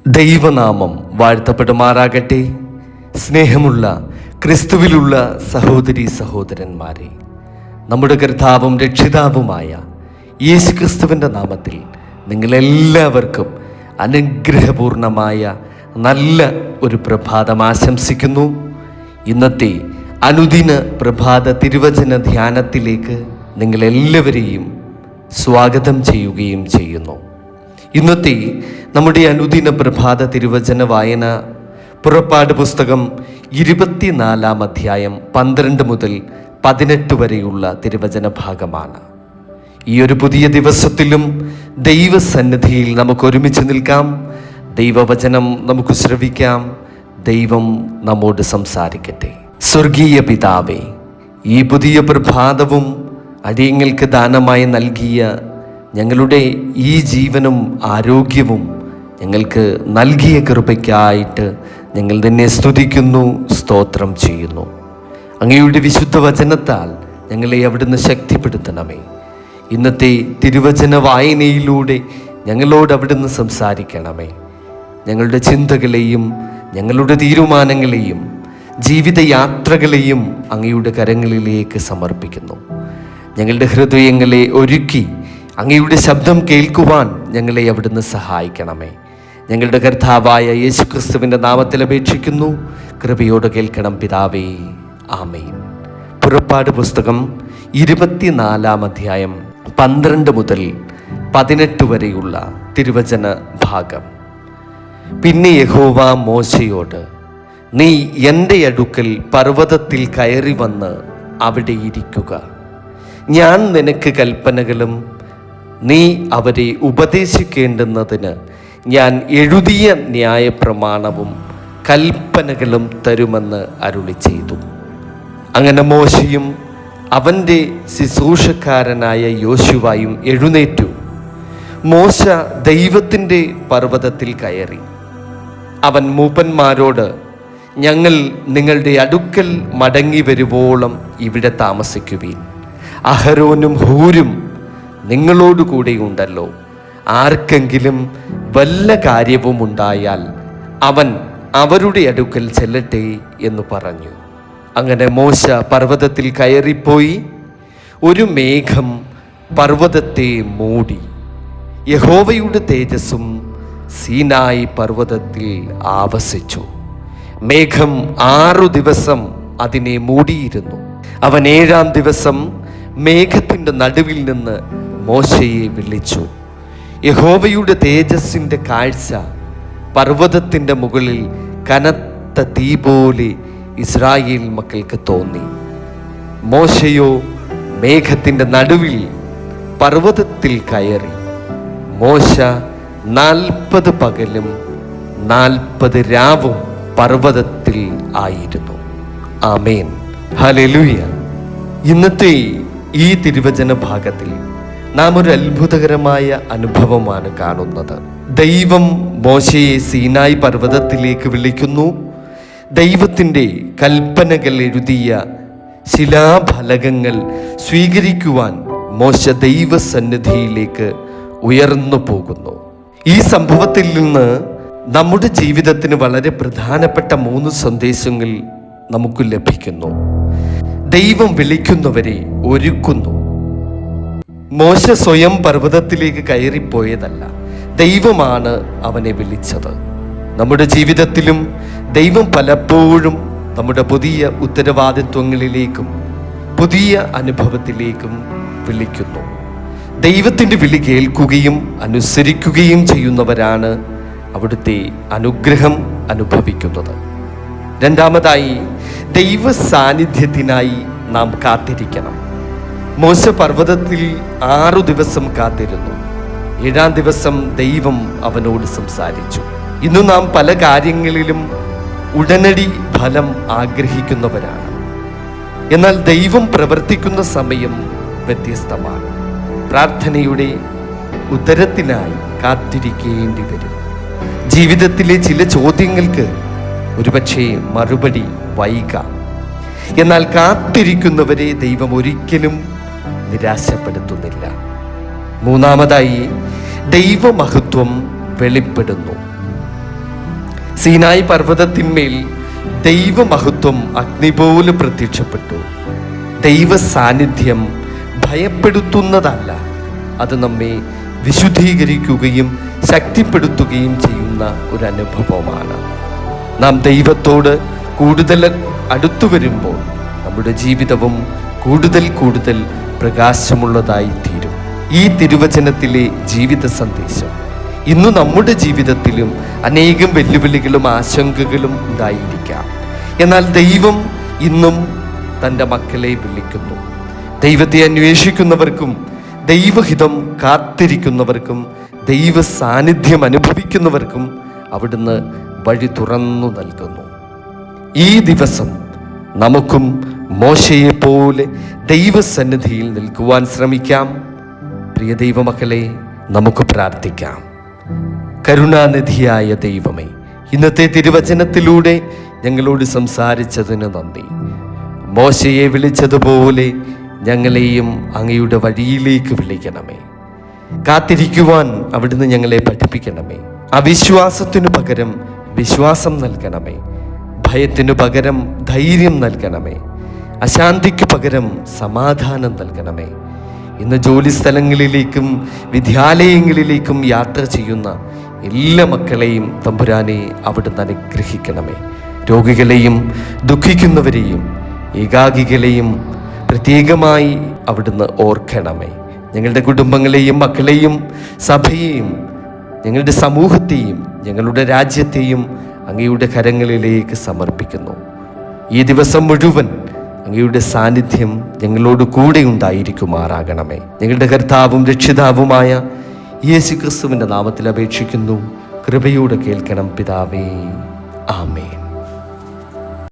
ദൈവനാമം വാഴ്ത്തപ്പെടുമാറാകട്ടെ. സ്നേഹമുള്ള ക്രിസ്തുവിലുള്ള സഹോദരി സഹോദരന്മാരെ, നമ്മുടെ കർത്താവും രക്ഷിതാവുമായ യേശുക്രിസ്തുവിൻ്റെ നാമത്തിൽ നിങ്ങളെല്ലാവർക്കും അനുഗ്രഹപൂർണമായ നല്ല ഒരു പ്രഭാതം ആശംസിക്കുന്നു. ഇന്നത്തെ അനുദിന പ്രഭാത തിരുവചന ധ്യാനത്തിലേക്ക് നിങ്ങളെല്ലാവരെയും സ്വാഗതം ചെയ്യുകയും ചെയ്യുന്നു. ഇന്നത്തെ നമ്മുടെ അനുദിന പ്രഭാത തിരുവചന വായന പുറപ്പാട് പുസ്തകം 24-ാം അധ്യായം 12 മുതൽ 18 വരെയുള്ള തിരുവചന ഭാഗമാണ്. ഈ ഒരു പുതിയ ദിവസത്തിലും ദൈവസന്നിധിയിൽ നമുക്ക് ഒരുമിച്ച് നിൽക്കാം. ദൈവവചനം നമുക്ക് ശ്രവിക്കാം. ദൈവം നമ്മോട് സംസാരിക്കട്ടെ. സ്വർഗീയ പിതാവേ, ഈ പുതിയ പ്രഭാതവും അടിയങ്ങൾക്ക് ദാനമായി നൽകിയ ഞങ്ങളുടെ ഈ ജീവനും ആരോഗ്യവും ഞങ്ങൾക്ക് നൽകിയ കൃപയ്ക്കായിട്ട് ഞങ്ങൾ നിന്നെ സ്തുതിക്കുന്നു, സ്തോത്രം ചെയ്യുന്നു. അങ്ങയുടെ വിശുദ്ധ വചനത്താൽ ഞങ്ങളെ അവിടുന്ന് ശക്തിപ്പെടുത്തണമേ. ഇന്നത്തെ തിരുവചന വായനയിലൂടെ ഞങ്ങളോട് അവിടുന്ന് സംസാരിക്കണമേ. ഞങ്ങളുടെ ചിന്തകളെയും ഞങ്ങളുടെ തീരുമാനങ്ങളെയും ജീവിതയാത്രകളെയും അങ്ങയുടെ കരങ്ങളിലേക്ക് സമർപ്പിക്കുന്നു. ഞങ്ങളുടെ ഹൃദയങ്ങളെ ഒരുക്കി അങ്ങയുടെ ശബ്ദം കേൾക്കുവാൻ ഞങ്ങളെ അവിടുന്ന് സഹായിക്കണമേ. ഞങ്ങളുടെ കർത്താവായ യേശുക്രിസ്തുവിൻ്റെ നാമത്തിൽ അപേക്ഷിക്കുന്നു. കൃപയോടെ കേൾക്കണം പിതാവേ, ആമേൻ. പുറപ്പാട് പുസ്തകം 24-ാം അധ്യായം 12 മുതൽ 18 വരെയുള്ള തിരുവചന ഭാഗം. പിന്നെ യഹോവ മോശയോട്, നീ എൻ്റെ അടുക്കൽ പർവ്വതത്തിൽ കയറി വന്ന് അവിടെ ഇരിക്കുക. ഞാൻ നിനക്ക് കൽപ്പനകളും നീ അവരെ ഉപദേശിക്കേണ്ടുന്നതിന് ഞാൻ എഴുതിയ ന്യായപ്രമാണവും കൽപ്പനകളും തരുമെന്ന് അരുളി ചെയ്തു. അങ്ങനെ മോശയും അവൻ്റെ ശുശ്രൂഷക്കാരനായ യോശുവയും എഴുന്നേറ്റു. മോശ ദൈവത്തിൻ്റെ പർവ്വതത്തിൽ കയറി. അവൻ മൂപ്പന്മാരോട്, ഞങ്ങൾ നിങ്ങളുടെ അടുക്കൽ മടങ്ങി വരുവോളം ഇവിടെ താമസിക്കുവീൻ. അഹരോനും ഹൂരും നിങ്ങളോടുകൂടെ ഉണ്ടല്ലോ. ആർക്കെങ്കിലും വല്ല കാര്യവും ഉണ്ടായാൽ അവൻ അവരുടെ അടുക്കൽ ചെല്ലട്ടെ എന്ന് പറഞ്ഞു. അങ്ങനെ മോശ പർവ്വതത്തിൽ കയറിപ്പോയി. ഒരു മേഘം പർവ്വതത്തെ മൂടി. യഹോവയുടെ തേജസ്സും സീനായി പർവ്വതത്തിൽ ആവസിച്ചു. മേഘം 6 ദിവസം അതിനെ മൂടിയിരുന്നു. അവൻ 7-ാം ദിവസം മേഘത്തിൻ്റെ നടുവിൽ നിന്ന് മോശയെ വിളിച്ചു. യഹോവയുടെ തേജസ്സിൻ്റെ കാഴ്ച പർവ്വതത്തിൻ്റെ മുകളിൽ കനത്ത തീ പോലെ ഇസ്രായേൽ മക്കൾക്ക് തോന്നി. മോശയോ മേഘത്തിൻ്റെ നടുവിൽ പർവ്വതത്തിൽ കയറി. മോശ 40 പകലും 40 രാവും പർവ്വതത്തിൽ ആയിരുന്നു. ആമേൻ, ഹല്ലേലൂയ. ഇന്നത്തെ ഈ തിരുവചന ഭാഗത്തിൽ നാം ഒരു അത്ഭുതകരമായ അനുഭവമാണ് കാണുന്നത്. ദൈവം മോശയെ സീനായി പർവ്വതത്തിലേക്ക് വിളിക്കുന്നു. ദൈവത്തിൻ്റെ കൽപ്പനകൾ എഴുതിയ ശിലാഫലകങ്ങൾ സ്വീകരിക്കുവാൻ മോശ ദൈവസന്നിധിയിലേക്ക് ഉയർന്നു പോകുന്നു. ഈ സംഭവത്തിൽ നിന്ന് നമ്മുടെ ജീവിതത്തിന് വളരെ പ്രധാനപ്പെട്ട 3 സന്ദേശങ്ങൾ നമുക്ക് ലഭിക്കുന്നു. ദൈവം വിളിക്കുന്നവരെ ഒരുക്കുന്നു. മോശ സ്വയം പർവ്വതത്തിലേക്ക് കയറിപ്പോയതല്ല, ദൈവമാണ് അവനെ വിളിച്ചത്. നമ്മുടെ ജീവിതത്തിലും ദൈവം പലപ്പോഴും നമ്മുടെ പുതിയ ഉത്തരവാദിത്വങ്ങളിലേക്കും പുതിയ അനുഭവത്തിലേക്കും വിളിക്കുന്നു. ദൈവത്തിൻ്റെ വിളി കേൾക്കുകയും അനുസരിക്കുകയും ചെയ്യുന്നവരാണ് അവിടുത്തെ അനുഗ്രഹം അനുഭവിക്കുന്നത്. രണ്ടാമതായി, ദൈവ സാന്നിധ്യത്തിനായി നാം കാത്തിരിക്കണം. മോശ പർവ്വതത്തിൽ 6 ദിവസം കാത്തിരുന്നു. 7-ാം ദിവസം ദൈവം അവനോട് സംസാരിച്ചു. ഇന്ന് നാം പല കാര്യങ്ങളിലും ഉടനടി ഫലം ആഗ്രഹിക്കുന്നവരാണ്. എന്നാൽ ദൈവം പ്രവർത്തിക്കുന്ന സമയം വ്യത്യസ്തമാണ്. പ്രാർത്ഥനയുടെ ഉത്തരത്തിനായി കാത്തിരിക്കേണ്ടി വരും. ജീവിതത്തിലെ ചില ചോദ്യങ്ങൾക്ക് ഒരുപക്ഷെ മറുപടി വൈകാം. എന്നാൽ കാത്തിരിക്കുന്നവരെ ദൈവം ഒരിക്കലും നിരാശപ്പെടുത്തുന്നില്ല. മൂന്നാമതായി, ദൈവമഹത്വം വെളിപ്പെടുന്നു. സീനായി പർവ്വതത്തിന്മേൽ ദൈവമഹത്വം അഗ്നി പോലെ പ്രത്യക്ഷപ്പെട്ടു. ദൈവ സാന്നിധ്യം ഭയപ്പെടുത്തുന്നതല്ല, അത് നമ്മെ വിശുദ്ധീകരിക്കുകയും ശക്തിപ്പെടുത്തുകയും ചെയ്യുന്ന ഒരു അനുഭവമാണ്. നാം ദൈവത്തോട് കൂടുതൽ അടുത്തു വരുമ്പോൾ നമ്മുടെ ജീവിതവും കൂടുതൽ കൂടുതൽ പ്രകാശമുള്ളതായി തീരും. ഈ തിരുവചനത്തിലെ ജീവിത സന്ദേശം ഇന്ന് നമ്മുടെ ജീവിതത്തിലും അനേകം വെല്ലുവിളികളും ആശങ്കകളും ഉണ്ടായിരിക്കാം. എന്നാൽ ദൈവം ഇന്നും തൻ്റെ മക്കളെ വിളിക്കുന്നു. ദൈവത്തെ അന്വേഷിക്കുന്നവർക്കും ദൈവഹിതം കാത്തിരിക്കുന്നവർക്കും ദൈവ സാന്നിധ്യം അനുഭവിക്കുന്നവർക്കും അവിടുന്ന് വഴി തുറന്നു നൽകുന്നു. ഈ ദിവസം നമുക്കും മോശയെ പോലെ ദൈവസന്നിധിയിൽ നിൽക്കുവാൻ ശ്രമിക്കാം. പ്രിയ ദൈവമക്കളെ, നമുക്ക് പ്രാർത്ഥിക്കാം. കരുണാനിധിയായ ദൈവമേ, ഇന്നത്തെ തിരുവചനത്തിലൂടെ ഞങ്ങളോട് സംസാരിച്ചതിന് നന്ദി. മോശയെ വിളിച്ചതുപോലെ ഞങ്ങളെയും അങ്ങയുടെ വഴിയിലേക്ക് വിളിക്കണമേ. കാത്തിരിക്കുവാൻ അവിടുന്ന് ഞങ്ങളെ പഠിപ്പിക്കണമേ. അവിശ്വാസത്തിനു പകരം വിശ്വാസം നൽകണമേ. ഭയത്തിനു പകരം ധൈര്യം നൽകണമേ. അശാന്തിക്ക് പകരം സമാധാനം നൽകണമേ. ഇന്ന് ജോലി സ്ഥലങ്ങളിലേക്കും വിദ്യാലയങ്ങളിലേക്കും യാത്ര ചെയ്യുന്ന എല്ലാ മക്കളെയും തമ്പുരാനെ അവിടുന്ന് അനുഗ്രഹിക്കണമേ. രോഗികളെയും ദുഃഖിക്കുന്നവരെയും ഏകാകികളെയും പ്രത്യേകമായി അവിടുന്ന് ഓർക്കണമേ. ഞങ്ങളുടെ കുടുംബങ്ങളെയും മക്കളെയും സഭയെയും ഞങ്ങളുടെ സമൂഹത്തെയും ഞങ്ങളുടെ രാജ്യത്തെയും അങ്ങയുടെ കരങ്ങളിലേക്ക് സമർപ്പിക്കുന്നു. ഈ ദിവസം മുഴുവൻ അങ്ങയുടെ സാന്നിധ്യം ഞങ്ങളോട് കൂടെ ഉണ്ടായിരിക്കുമാറാകണമേ. ഞങ്ങളുടെ കർത്താവും രക്ഷിതാവുമായ യേശുക്രിസ്തുവിൻ്റെ നാമത്തിൽ അപേക്ഷിക്കുന്നു. കൃപയോടെ കേൾക്കണം പിതാവേ. ആമേൻ.